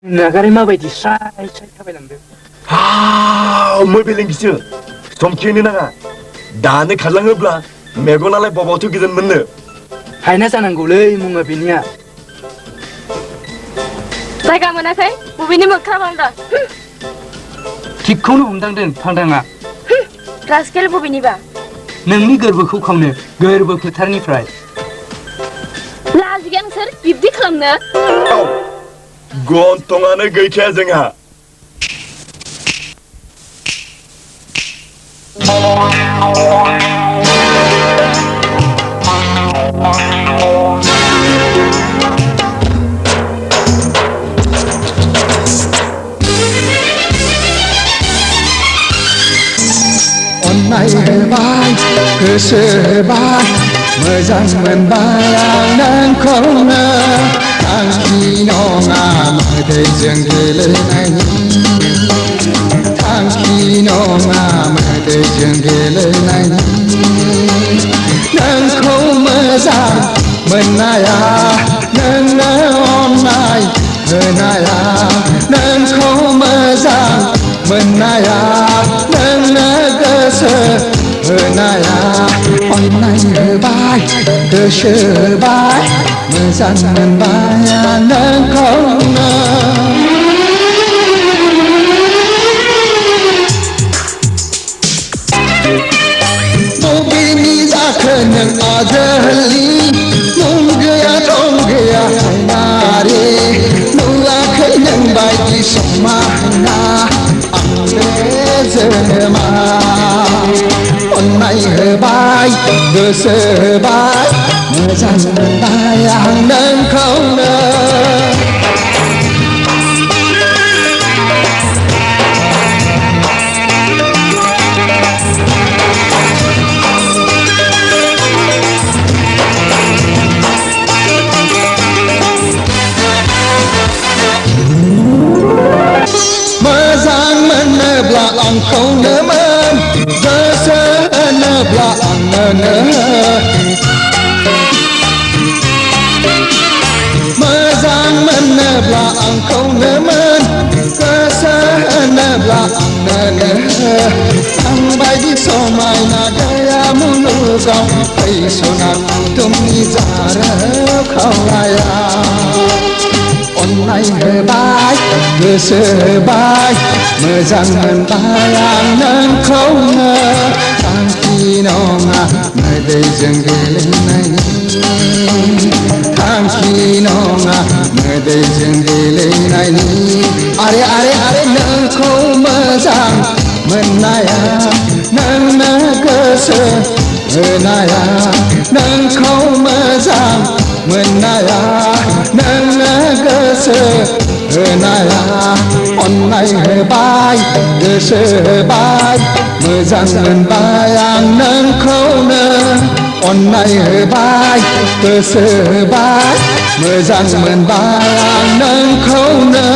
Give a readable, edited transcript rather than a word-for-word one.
नागारै माबायदि स्राय स्राय थाबायलांदों मोबिलिंगिसो समखिनो नाङा दानो खारलाङोब्ला मेगनालाय बबावथो गोजोन मोननो हायना जानांगौलै मुङा बेनिया जायगा मोनाखै बबेनि मोख्रा बांदों थिगखौनो हमदांदों फांदाङा रास्केल बबेनिबा नोंनि गोरबोखौ खावनो गोरबो फोथारनिफ्राय लाजिगोन सोर बिब्दि खालामनो गन्थंआनो गैखाया जोंहा अन्नाय होबाय गोसो होबाय मोजां मोनबाय आं नोंखौनो थांखि नङा मोदैजों गेलेनायनि थांखि नङा मोदैजों गेलेनायनि नोंखौ मोजां मोननाया नोंनो अननाय होनाया नोंखौ मोजां मोननाया नोंनो गोसो होनाया अन्नाय होबाय गोसो होबाय मोजां मोनबाय आं नोंखौनो बबेनि जाखो नों आजोलि मुं गैया दं गैया हायनारे नुवाखै नों बायदि समायना जोनोमा अन्नाय होबाय गोसो होबाय मोजां मोनबाय आं नोंखौनो मोजां मोनोब्ला आंखौनो मोन गोसो होनोब्ला आंनो मोजां मोनोब्ला आंखौनो मोन गोसो होनोब्ला आंनो आं बायदि समायना गैया मुलुगाव फै सना कुटुमनि जारौ खावलाया अन्नाय होबाय गोसो होबाय मोजां मोनबाय आं नोंखौनो थांखि नङा मोदैजों गेलेनायनि थांखि नङा मोदैजों गेलेनायनि आरे आरे आरे नोंखौ मोजां मोननाया नोंनो गोसो होनाया नोंखौ मोजां मोननाया नोंनो गोसो होनाया अन्नाय होबाय गोसो होबाय मोजां मोनबाय आं नोंखौनो अन्नाय होबाय गोसो होबाय मोजां मोनबाय आं नोंखौनो